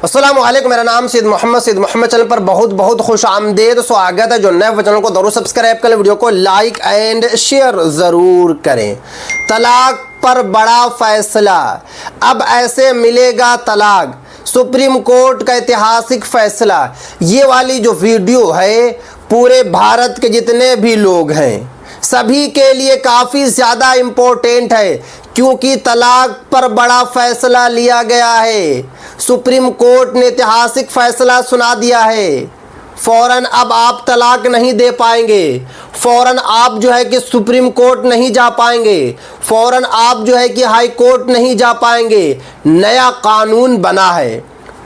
अस्सलामुअलैकुम, मेरा नाम सैयद मोहम्मद चैनल पर बहुत बहुत खुश आमदेद स्वागत है। जो नए चैनल को जरूर सब्सक्राइब करें, वीडियो को लाइक एंड शेयर ज़रूर करें। तलाक पर बड़ा फैसला, अब ऐसे मिलेगा तलाक, सुप्रीम कोर्ट का ऐतिहासिक फैसला। ये वाली जो वीडियो है पूरे भारत के जितने भी लोग हैं सभी के लिए काफ़ी ज़्यादा इम्पोर्टेंट है, क्योंकि तलाक पर बड़ा फैसला लिया गया है। सुप्रीम कोर्ट ने ऐतिहासिक फैसला सुना दिया है। फ़ौरन अब आप तलाक नहीं दे पाएंगे, फ़ौरन आप जो है कि सुप्रीम कोर्ट नहीं जा पाएंगे, फ़ौरन आप जो है कि हाई कोर्ट नहीं जा पाएंगे। नया कानून बना है,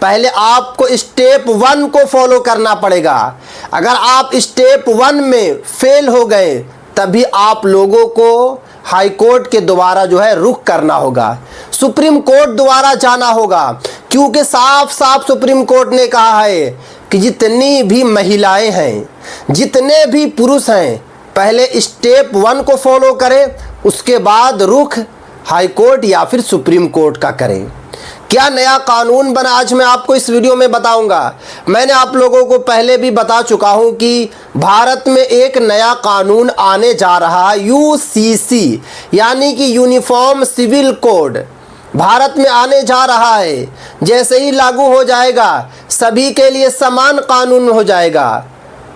पहले आपको स्टेप 1 को फॉलो करना पड़ेगा। अगर आप स्टेप 1 में फेल हो गए तभी आप लोगों को हाई कोर्ट के द्वारा जो है रुख करना होगा, सुप्रीम कोर्ट द्वारा जाना होगा, क्योंकि साफ साफ सुप्रीम कोर्ट ने कहा है कि जितनी भी महिलाएं हैं, जितने भी पुरुष हैं, पहले स्टेप 1 को फॉलो करें, उसके बाद रुख हाई कोर्ट या फिर सुप्रीम कोर्ट का करें। क्या नया कानून बना आज मैं आपको इस वीडियो में बताऊंगा। मैंने आप लोगों को पहले भी बता चुका हूं कि भारत में एक नया कानून आने जा रहा है, यूसीसी यानी कि यूनिफॉर्म सिविल कोड भारत में आने जा रहा है। जैसे ही लागू हो जाएगा सभी के लिए समान कानून हो जाएगा।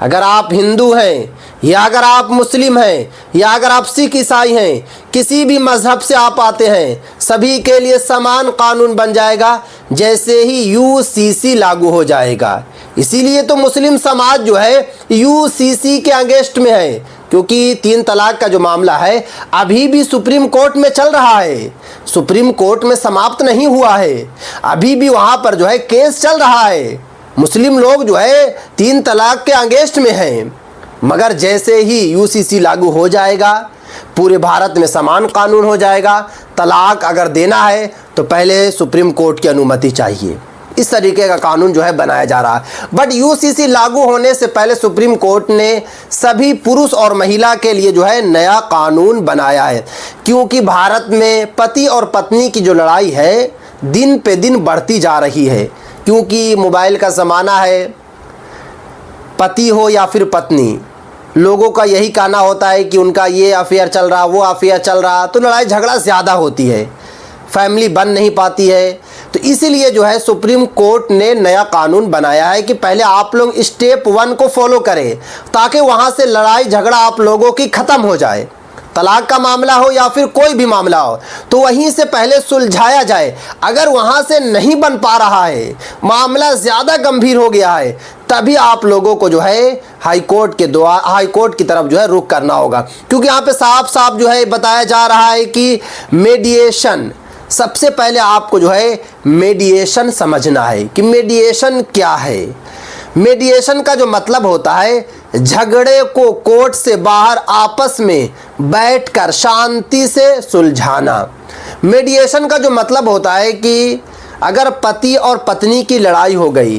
अगर आप हिंदू हैं या अगर आप मुस्लिम हैं या अगर आप सिख ईसाई हैं, किसी भी मज़हब से आप आते हैं, सभी के लिए समान कानून बन जाएगा जैसे ही यूसीसी लागू हो जाएगा। इसीलिए तो मुस्लिम समाज जो है यूसीसी के अगेंस्ट में है, क्योंकि 3 तलाक का जो मामला है अभी भी सुप्रीम कोर्ट में चल रहा है, सुप्रीम कोर्ट में समाप्त नहीं हुआ है, अभी भी वहाँ पर जो है केस चल रहा है। मुस्लिम लोग जो है 3 तलाक के अगेंस्ट में हैं। मगर जैसे ही यूसीसी लागू हो जाएगा पूरे भारत में समान कानून हो जाएगा। तलाक अगर देना है तो पहले सुप्रीम कोर्ट की अनुमति चाहिए। इस तरीके का कानून जो है बनाया जा रहा है। बट यूसीसी लागू होने से पहले सुप्रीम कोर्ट ने सभी पुरुष और महिला के लिए जो है नया कानून बनाया है, क्योंकि भारत में पति और पत्नी की जो लड़ाई है दिन पे दिन बढ़ती जा रही है। क्योंकि मोबाइल का ज़माना है, पति हो या फिर पत्नी, लोगों का यही कहना होता है कि उनका ये अफेयर चल रहा, वो अफेयर चल रहा, तो लड़ाई झगड़ा ज़्यादा होती है, फैमिली बन नहीं पाती है। तो इसीलिए जो है सुप्रीम कोर्ट ने नया कानून बनाया है कि पहले आप लोग स्टेप 1 को फॉलो करें, ताकि वहाँ से लड़ाई झगड़ा आप लोगों की ख़त्म हो जाए। तलाक का मामला हो या फिर कोई भी मामला हो तो वहीं से पहले सुलझाया जाए। अगर वहाँ से नहीं बन पा रहा है, मामला ज़्यादा गंभीर हो गया है, तभी आप लोगों को जो है हाई कोर्ट की तरफ जो है रुख करना होगा। क्योंकि यहाँ पे साफ साफ जो है बताया जा रहा है कि मेडिएशन, सबसे पहले आपको जो है मेडिएशन समझना है कि मेडिएशन क्या है। मेडिएशन का जो मतलब होता है झगड़े को कोर्ट से बाहर आपस में बैठकर शांति से सुलझाना। मेडिएशन का जो मतलब होता है कि अगर पति और पत्नी की लड़ाई हो गई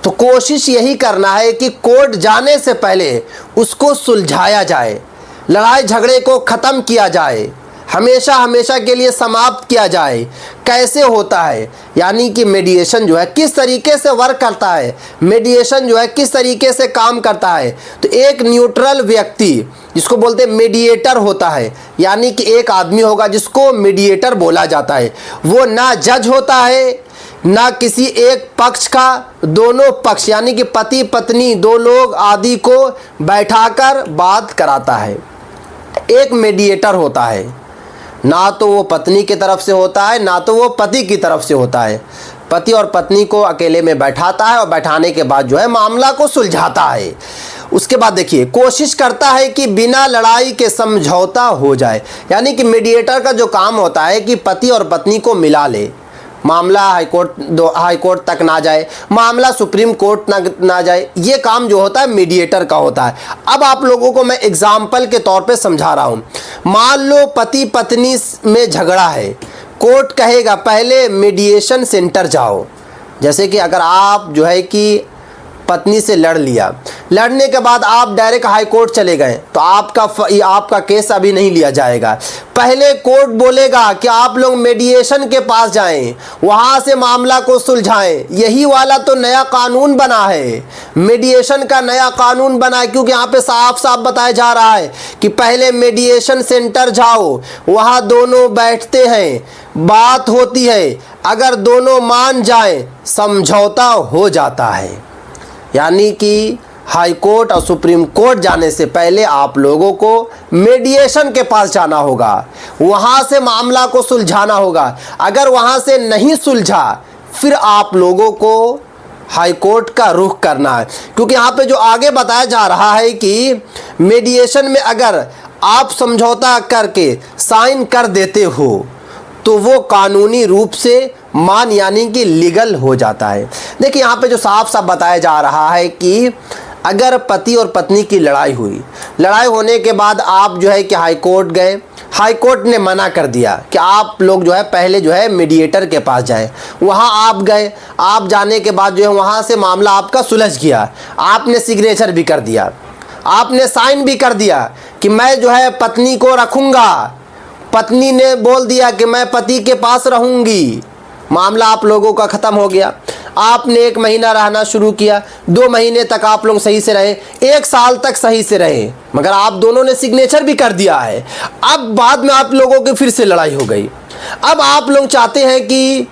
तो कोशिश यही करना है कि कोर्ट जाने से पहले उसको सुलझाया जाए, लड़ाई झगड़े को ख़त्म किया जाए, हमेशा हमेशा के लिए समाप्त किया जाए। कैसे होता है, यानी कि मेडिएशन जो है किस तरीके से वर्क करता है, मेडिएशन जो है किस तरीके से काम करता है। तो एक न्यूट्रल व्यक्ति जिसको बोलते हैं मेडिएटर होता है, यानी कि एक आदमी होगा जिसको मेडिएटर बोला जाता है। वो ना जज होता है ना किसी एक पक्ष का, दोनों पक्ष यानी कि पति पत्नी 2 लोग आदि को बैठाकर बात कराता है। एक मेडिएटर होता है, ना तो वो पत्नी की तरफ से होता है ना तो वो पति की तरफ से होता है। पति और पत्नी को अकेले में बैठाता है और बैठाने के बाद जो है मामला को सुलझाता है। उसके बाद देखिए कोशिश करता है कि बिना लड़ाई के समझौता हो जाए, यानी कि मीडिएटर का जो काम होता है कि पति और पत्नी को मिला ले, मामला हाई कोर्ट तक ना जाए, मामला सुप्रीम कोर्ट ना जाए, ये काम जो होता है मीडिएटर का होता है। अब आप लोगों को मैं एग्जाम्पल के तौर पे समझा रहा हूँ। मान लो पति पत्नी में झगड़ा है, कोर्ट कहेगा पहले मीडिएशन सेंटर जाओ। जैसे कि अगर आप जो है कि पत्नी से लड़ लिया, लड़ने के बाद आप डायरेक्ट हाई कोर्ट चले गए तो आपका केस अभी नहीं लिया जाएगा। पहले कोर्ट बोलेगा कि आप लोग मीडिएशन के पास जाएं, वहां से मामला को सुलझाएं। यही वाला तो नया कानून बना है, मीडिएशन का नया कानून बना है, क्योंकि यहाँ पे साफ साफ बताया जा रहा है कि पहले मीडिएशन सेंटर जाओ, वहां दोनों बैठते हैं, बात होती है, अगर दोनों मान जाएं समझौता हो जाता है। यानी कि हाई कोर्ट और सुप्रीम कोर्ट जाने से पहले आप लोगों को मीडिएशन के पास जाना होगा, वहां से मामला को सुलझाना होगा। अगर वहां से नहीं सुलझा फिर आप लोगों को हाई कोर्ट का रुख करना है, क्योंकि यहाँ पे जो आगे बताया जा रहा है कि मीडिएशन में अगर आप समझौता करके साइन कर देते हो तो वो कानूनी रूप से मान यानी कि लीगल हो जाता है। देखिए यहाँ पे जो साफ साफ बताया जा रहा है कि अगर पति और पत्नी की लड़ाई हुई, लड़ाई होने के बाद आप जो है कि हाई कोर्ट गए, हाई कोर्ट ने मना कर दिया कि आप लोग जो है पहले जो है मीडिएटर के पास जाएं, वहां आप गए, आप जाने के बाद जो है वहां से मामला आपका सुलझ गया, आपने सिग्नेचर भी कर दिया, आपने साइन भी कर दिया कि मैं जो है पत्नी को रखूंगा, पत्नी ने बोल दिया कि मैं पति के पास रहूंगी, मामला आप लोगों का ख़त्म हो गया। आपने 1 महीना रहना शुरू किया, 2 महीने तक आप लोग सही से रहे, 1 साल तक सही से रहे, मगर आप दोनों ने सिग्नेचर भी कर दिया है। अब बाद में आप लोगों की फिर से लड़ाई हो गई, अब आप लोग चाहते हैं कि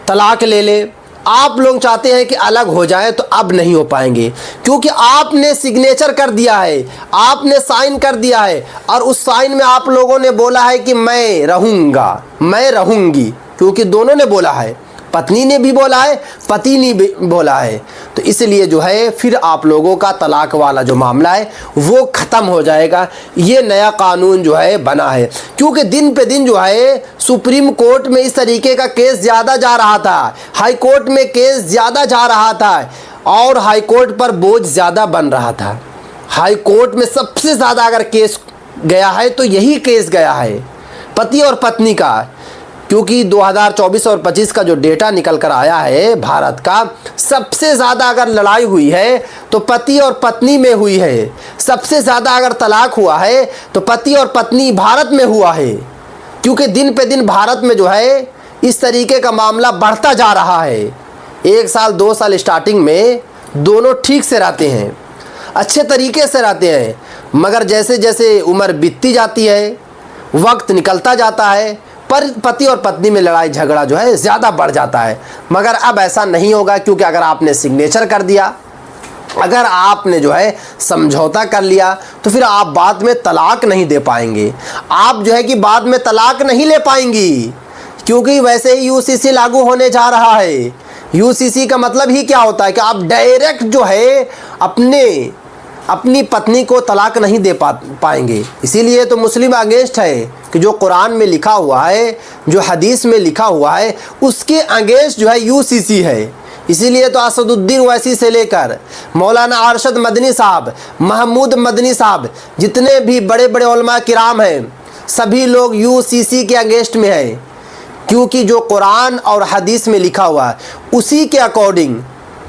तलाक ले ले, आप लोग चाहते हैं कि अलग हो जाए, तो अब नहीं हो पाएंगे, क्योंकि आपने सिग्नेचर कर दिया है, आपने साइन कर दिया है, और उस साइन में आप लोगों ने बोला है कि मैं रहूँगा, मैं रहूँगी, क्योंकि दोनों ने बोला है, पत्नी ने भी बोला है, पति ने भी बोला है। तो इसलिए जो है फिर आप लोगों का तलाक वाला जो मामला है वो ख़त्म हो जाएगा। ये नया कानून जो है बना है, क्योंकि दिन पे दिन जो है सुप्रीम कोर्ट में इस तरीके का केस ज़्यादा जा रहा था, हाई कोर्ट में केस ज़्यादा जा रहा था, और हाई कोर्ट पर बोझ ज़्यादा बन रहा था। हाई कोर्ट में सबसे ज़्यादा अगर केस गया है तो यही केस गया है, पति और पत्नी का, क्योंकि 2024 और 25 का जो डेटा निकल कर आया है भारत का, सबसे ज़्यादा अगर लड़ाई हुई है तो पति और पत्नी में हुई है, सबसे ज़्यादा अगर तलाक हुआ है तो पति और पत्नी भारत में हुआ है, क्योंकि दिन पे दिन भारत में जो है इस तरीके का मामला बढ़ता जा रहा है। 1 साल 2 साल स्टार्टिंग में दोनों ठीक से रहते हैं, अच्छे तरीके से रहते हैं, मगर जैसे जैसे उम्र बीतती जाती है, वक्त निकलता जाता है, पर पति और पत्नी में लड़ाई झगड़ा जो है ज़्यादा बढ़ जाता है। मगर अब ऐसा नहीं होगा, क्योंकि अगर आपने सिग्नेचर कर दिया, अगर आपने जो है समझौता कर लिया, तो फिर आप बाद में तलाक नहीं दे पाएंगे, आप जो है कि बाद में तलाक नहीं ले पाएंगी, क्योंकि वैसे ही यूसीसी लागू होने जा रहा है। यूसीसी का मतलब ही क्या होता है कि आप डायरेक्ट जो है अपनी पत्नी को तलाक नहीं दे पाएंगे। इसीलिए तो मुस्लिम अगेंस्ट है कि जो कुरान में लिखा हुआ है, जो हदीस में लिखा हुआ है, उसके अगेंस्ट जो है यूसीसी है। इसीलिए तो असदुद्दीन ओवैसी से लेकर मौलाना अरशद मदनी साहब, महमूद मदनी साहब, जितने भी बड़े बड़े उलमा किराम हैं, सभी लोग यूसीसी के अगेंस्ट में है, क्योंकि जो कुरान और हदीस में लिखा हुआ है उसी के अकॉर्डिंग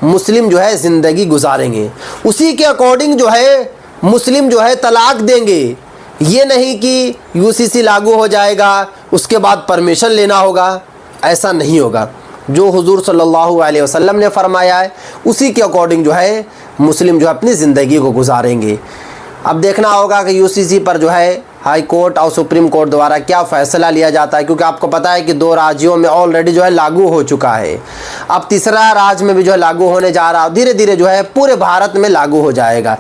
मुस्लिम जो है ज़िंदगी गुजारेंगे, उसी के अकॉर्डिंग जो है मुस्लिम जो है तलाक देंगे। ये नहीं कि यूसीसी लागू हो जाएगा उसके बाद परमिशन लेना होगा, ऐसा नहीं होगा। जो हुजूर सल्लल्लाहु अलैहि वसल्लम ने फरमाया है उसी के अकॉर्डिंग जो है मुस्लिम जो है अपनी ज़िंदगी को गुजारेंगे। अब देखना होगा कि यूसीसी पर जो है हाई कोर्ट और सुप्रीम कोर्ट द्वारा क्या फ़ैसला लिया जाता है, क्योंकि आपको पता है कि 2 राज्यों में ऑलरेडी जो है लागू हो चुका है, अब तीसरा राज्य में भी जो है लागू होने जा रहा है, धीरे धीरे जो है पूरे भारत में लागू हो जाएगा।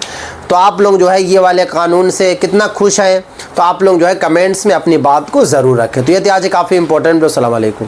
तो आप लोग जो है ये वाले कानून से कितना खुश हैं, तो आप लोग जो है कमेंट्स में अपनी बात को ज़रूर रखें। तो ये थी आज काफ़ी इंपॉर्टेंट। अस्सलाम वालेकुम।